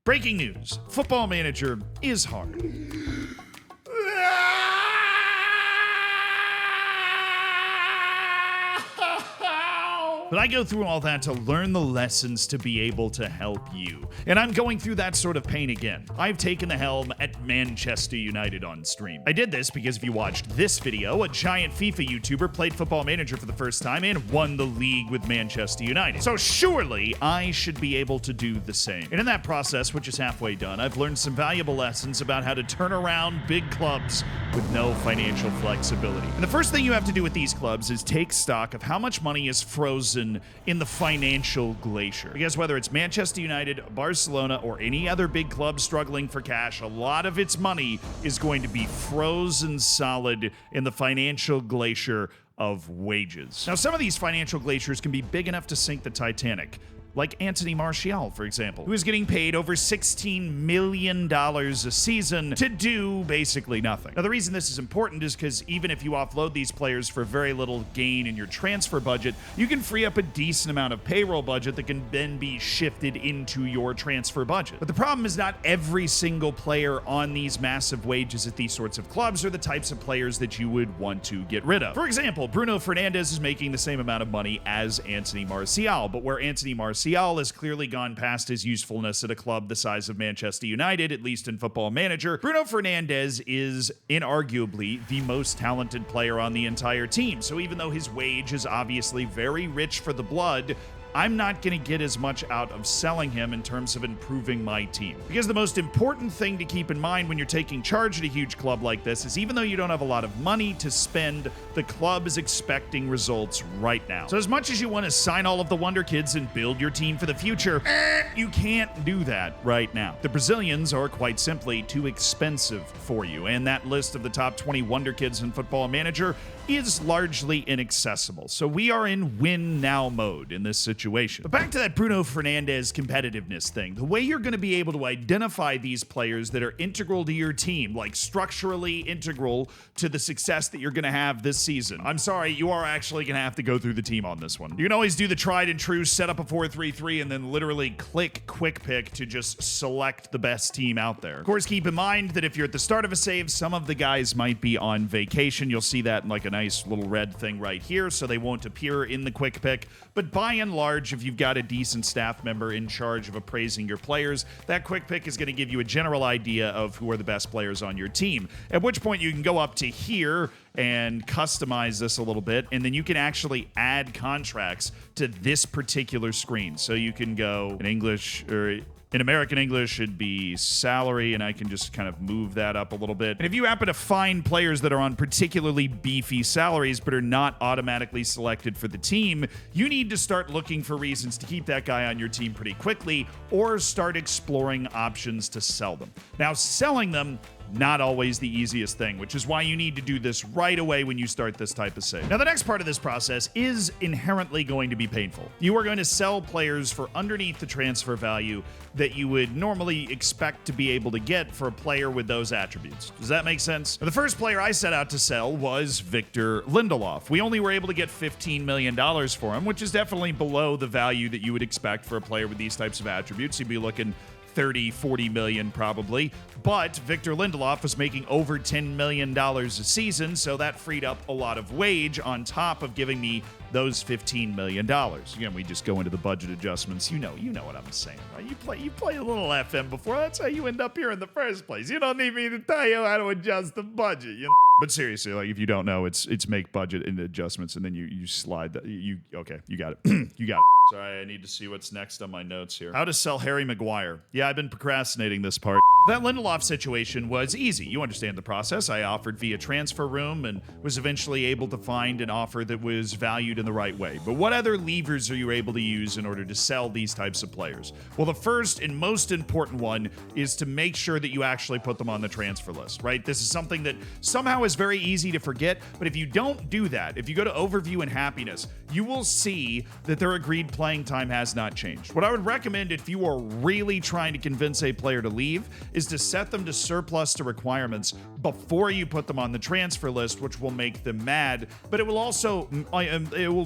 Breaking news. Football Manager is hard. But I go through all that to learn the lessons to be able to help you. And I'm going through that sort of pain again. I've taken the helm at Manchester United on stream. I did this because if you watched this video, a giant FIFA YouTuber played Football Manager for the first time and won the league with Manchester United. So surely I should be able to do the same. And in that process, which is halfway done, I've learned some valuable lessons about how to turn around big clubs with no financial flexibility. And the first thing you have to do with these clubs is take stock of how much money is frozen in the financial glacier. Because whether it's Manchester United, Barcelona, or any other big club struggling for cash, a lot of its money is going to be frozen solid in the financial glacier of wages. Now, some of these financial glaciers can be big enough to sink the Titanic. Like Anthony Martial, for example, who is getting paid over $16 million a season to do basically nothing. Now, the reason this is important is because even if you offload these players for very little gain in your transfer budget, you can free up a decent amount of payroll budget that can then be shifted into your transfer budget. But the problem is not every single player on these massive wages at these sorts of clubs are the types of players that you would want to get rid of. For example, Bruno Fernandes is making the same amount of money as Anthony Martial, but where Anthony Martial has clearly gone past his usefulness at a club the size of Manchester United, at least in Football Manager, Bruno Fernandes is inarguably the most talented player on the entire team. So even though his wage is obviously very rich for the blood, I'm not going to get as much out of selling him in terms of improving my team. Because the most important thing to keep in mind when you're taking charge at a huge club like this is even though you don't have a lot of money to spend, the club is expecting results right now. So as much as you want to sign all of the wonder kids and build your team for the future, you can't do that right now. The Brazilians are quite simply too expensive for you, and that list of the top 20 wonder kids in Football Manager is largely inaccessible. So we are in win now mode in this situation. But back to that Bruno Fernandes competitiveness thing. The way you're going to be able to identify these players that are integral to your team, like structurally integral to the success that you're going to have this season. I'm sorry, you are actually going to have to go through the team on this one. You can always do the tried and true, set up a 4-3-3, and then literally click quick pick to just select the best team out there. Of course, keep in mind that if you're at the start of a save, some of the guys might be on vacation. You'll see that in like a nice little red thing right here, so they won't appear in the quick pick. But by and large, if you've got a decent staff member in charge of appraising your players, that quick pick is going to give you a general idea of who are the best players on your team. At which point you can go up to here and customize this a little bit, and then you can actually add contracts to this particular screen. So you can go in English, or in American English, it'd be salary, and I can just kind of move that up a little bit. And if you happen to find players that are on particularly beefy salaries but are not automatically selected for the team, you need to start looking for reasons to keep that guy on your team pretty quickly, or start exploring options to sell them. Now, selling them, not always the easiest thing, which is why you need to do this right away when you start this type of save. Now, the next part of this process is inherently going to be painful. You are going to sell players for underneath the transfer value that you would normally expect to be able to get for a player with those attributes. Does that make sense? Now, the first player I set out to sell was Victor Lindelof. We only were able to get $15 million for him, which is definitely below the value that you would expect for a player with these types of attributes. You'd be looking 30, 40 million probably. But Victor Lindelof was making over $10 million a season, so that freed up a lot of wage on top of giving me those $15 million. Again, we just go into the budget adjustments. You know what I'm saying, right? You play a little FM before. That's how you end up here in the first place. You don't need me to tell you how to adjust the budget. But seriously, like if you don't know, it's make budget and adjustments, and then you slide that. Okay, you got it. You got it. Sorry, I need to see what's next on my notes here. How to sell Harry Maguire. Yeah, I've been procrastinating this part. That Lindelof situation was easy. You understand the process. I offered via transfer room and was eventually able to find an offer that was valued in the right way. But what other levers are you able to use in order to sell these types of players? Well, the first and most important one is to make sure that you actually put them on the transfer list, right? This is something that somehow is very easy to forget, but if you don't do that, if you go to overview and happiness, you will see that their agreed playing time has not changed. What I would recommend if you are really trying to convince a player to leave is to set them to surplus to requirements before you put them on the transfer list, which will make them mad, but it will also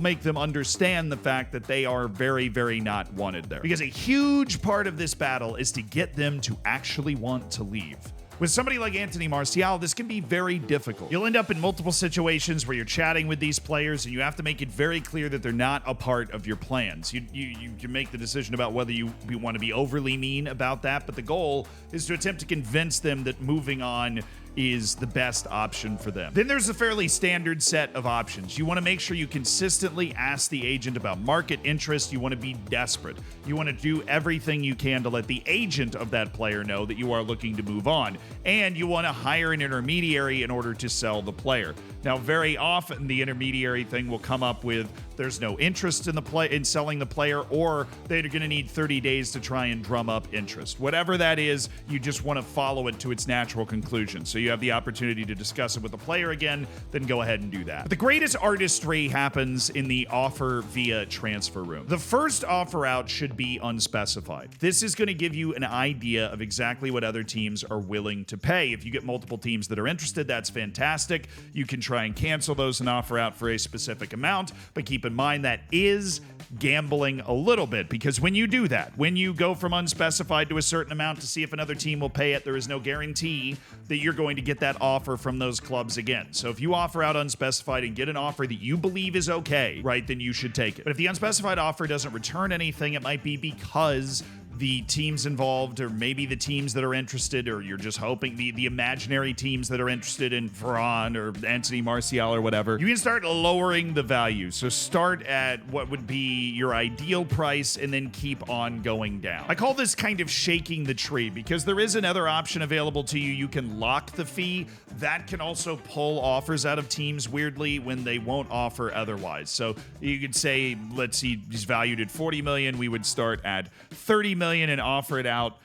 make them understand the fact that they are very, very not wanted there. Because a huge part of this battle is to get them to actually want to leave. With somebody like Anthony Martial, this can be very difficult. You'll end up in multiple situations where you're chatting with these players and you have to make it very clear that they're not a part of your plans. You can make the decision about whether you want to be overly mean about that, but the goal is to attempt to convince them that moving on is the best option for them. Then there's a fairly standard set of options. You want to make sure you consistently ask the agent about market interest. You want to be desperate. You want to do everything you can to let the agent of that player know that you are looking to move on. And you want to hire an intermediary in order to sell the player. Now, very often the intermediary thing will come up with there's no interest in selling the player, or they're going to need 30 days to try and drum up interest. Whatever that is, you just want to follow it to its natural conclusion. So you have the opportunity to discuss it with the player again, then go ahead and do that. But the greatest artistry happens in the offer via transfer room. The first offer out should be unspecified. This is going to give you an idea of exactly what other teams are willing to pay. If you get multiple teams that are interested, that's fantastic. You can try and cancel those and offer out for a specific amount, but keep in mind that is gambling a little bit, because when you do that, when you go from unspecified to a certain amount to see if another team will pay it, there is no guarantee that you're going to get that offer from those clubs again. So if you offer out unspecified and get an offer that you believe is okay, right, then you should take it. But if the unspecified offer doesn't return anything, it might be because the teams involved, or maybe the teams that are interested, or you're just hoping the imaginary teams that are interested in Varane or Anthony Martial or whatever, you can start lowering the value. So start at what would be your ideal price and then keep on going down. I call this kind of shaking the tree, because there is another option available to you. You can lock the fee. That can also pull offers out of teams weirdly when they won't offer otherwise. So you could say, let's see, he's valued at 40 million. We would start at 30 million and offer it out,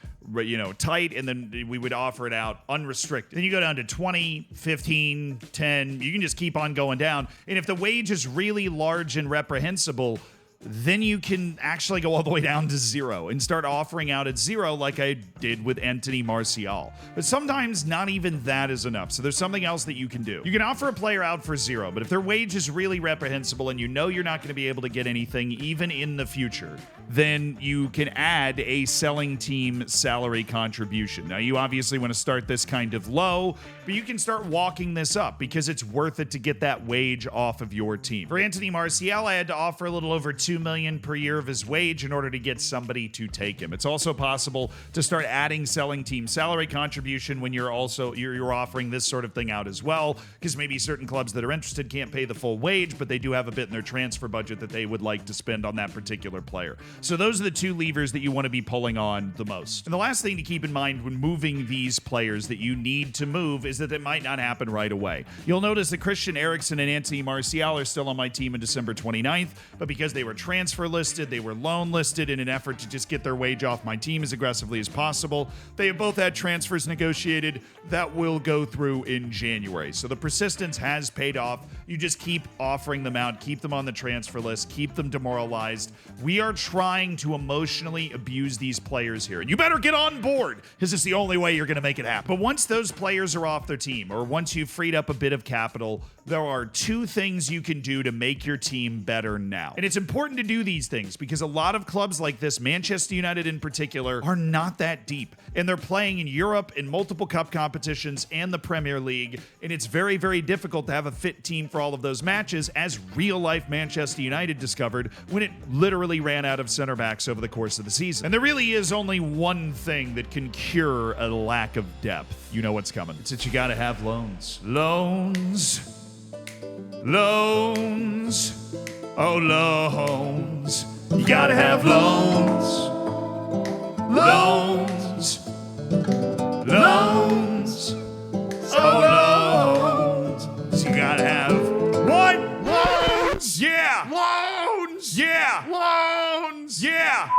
tight, and then we would offer it out unrestricted. Then you go down to 20, 15, 10. You can just keep on going down. And if the wage is really large and reprehensible, then you can actually go all the way down to 0 and start offering out at 0 like I did with Anthony Martial. But sometimes not even that is enough. So there's something else that you can do. You can offer a player out for 0, but if their wage is really reprehensible and you know you're not going to be able to get anything even in the future, then you can add a selling team salary contribution. Now, you obviously want to start this kind of low, but you can start walking this up because it's worth it to get that wage off of your team. For Anthony Martial, I had to offer a little over $2 million per year of his wage in order to get somebody to take him. It's also possible to start adding selling team salary contribution when you're offering this sort of thing out as well, because maybe certain clubs that are interested can't pay the full wage, but they do have a bit in their transfer budget that they would like to spend on that particular player. So those are the two levers that you want to be pulling on the most. And the last thing to keep in mind when moving these players that you need to move is that it might not happen right away. You'll notice that Christian Eriksen and Anthony Martial are still on my team in December 29th, but because they were transfer listed, they were loan listed in an effort to just get their wage off my team as aggressively as possible. They have both had transfers negotiated that will go through in January. So the persistence has paid off. You just keep offering them out, keep them on the transfer list, keep them demoralized. We are trying to emotionally abuse these players here. And you better get on board, because it's the only way you're going to make it happen. But once those players are off their team, or once you've freed up a bit of capital, there are two things you can do to make your team better now. And it's important to do these things because a lot of clubs like this, Manchester United in particular, are not that deep. And they're playing in Europe in multiple cup competitions and the Premier League. And it's very, very difficult to have a fit team for all of those matches, as real-life Manchester United discovered when it literally ran out of center backs over the course of the season. And there really is only one thing that can cure a lack of depth. You know what's coming. It's that you gotta have loans. Loans. Loans. Oh, loans. You gotta have loans. Loans. Loans. Oh, loans. You gotta have what? Loans. Yeah. Loans. Yeah. Loans. Yeah.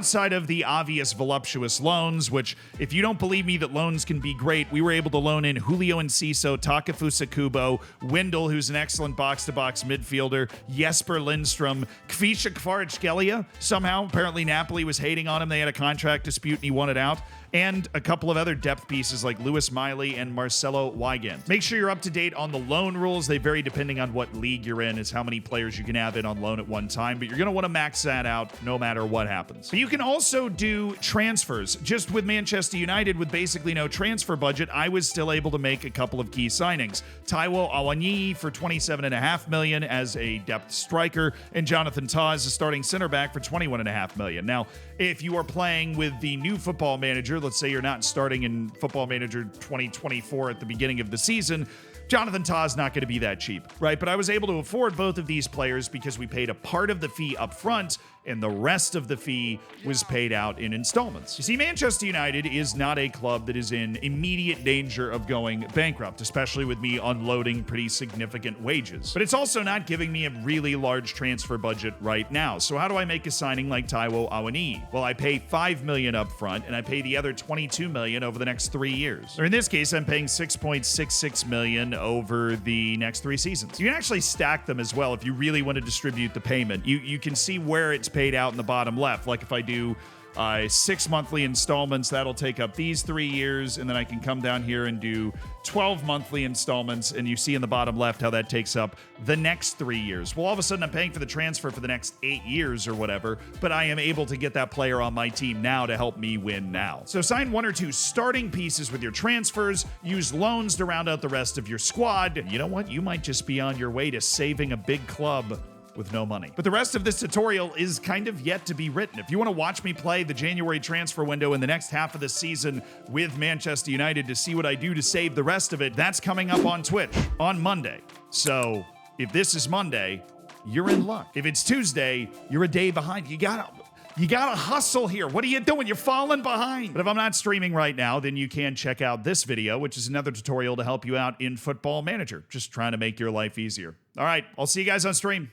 outside of the obvious voluptuous loans, which if you don't believe me that loans can be great, we were able to loan in Julio Enciso, Takefusa Kubo, Wendell, who's an excellent box-to-box midfielder, Jesper Lindstrom, Kvisha Kvaratskhelia. Somehow, apparently Napoli was hating on him. They had a contract dispute and he wanted out. And a couple of other depth pieces like Lewis Miley and Marcelo Weigand. Make sure you're up to date on the loan rules. They vary depending on what league you're in, is how many players you can have in on loan at one time, but you're going to want to max that out no matter what happens. But you can also do transfers. Just with Manchester United, with basically no transfer budget, I was still able to make a couple of key signings. Taiwo Awoniyi for $27.5 million as a depth striker, and Jonathan Tah as a starting center back for $21.5 million. Now, if you are playing with the new Football Manager, let's say you're not starting in Football Manager 2024 at the beginning of the season, Jonathan Tah is not going to be that cheap, right? But I was able to afford both of these players because we paid a part of the fee up front and the rest of the fee was paid out in installments. You see, Manchester United is not a club that is in immediate danger of going bankrupt, especially with me unloading pretty significant wages. But it's also not giving me a really large transfer budget right now. So how do I make a signing like Taiwo Awoniyi? Well, I pay $5 million up front and I pay the other $22 million over the next 3 years. Or in this case, I'm paying $6.66 million over the next 3 seasons. You can actually stack them as well if you really want to distribute the payment. You can see where it's paid out in the bottom left. Like if I do 6 monthly installments, that'll take up these 3 years, and then I can come down here and do 12 monthly installments, and you see in the bottom left how that takes up the next 3 years. Well, all of a sudden I'm paying for the transfer for the next 8 years or whatever, but I am able to get that player on my team now to help me win now. So sign 1 or 2 starting pieces with your transfers, use loans to round out the rest of your squad, and you know what? You might just be on your way to saving a big club with no money. But the rest of this tutorial is kind of yet to be written. If you want to watch me play the January transfer window in the next half of the season with Manchester United to see what I do to save the rest of it, that's coming up on Twitch on Monday. So if this is Monday, you're in luck. If it's Tuesday, you're a day behind. You gotta hustle here. What are you doing? You're falling behind. But if I'm not streaming right now, then you can check out this video, which is another tutorial to help you out in Football Manager. Just trying to make your life easier. All right, I'll see you guys on stream.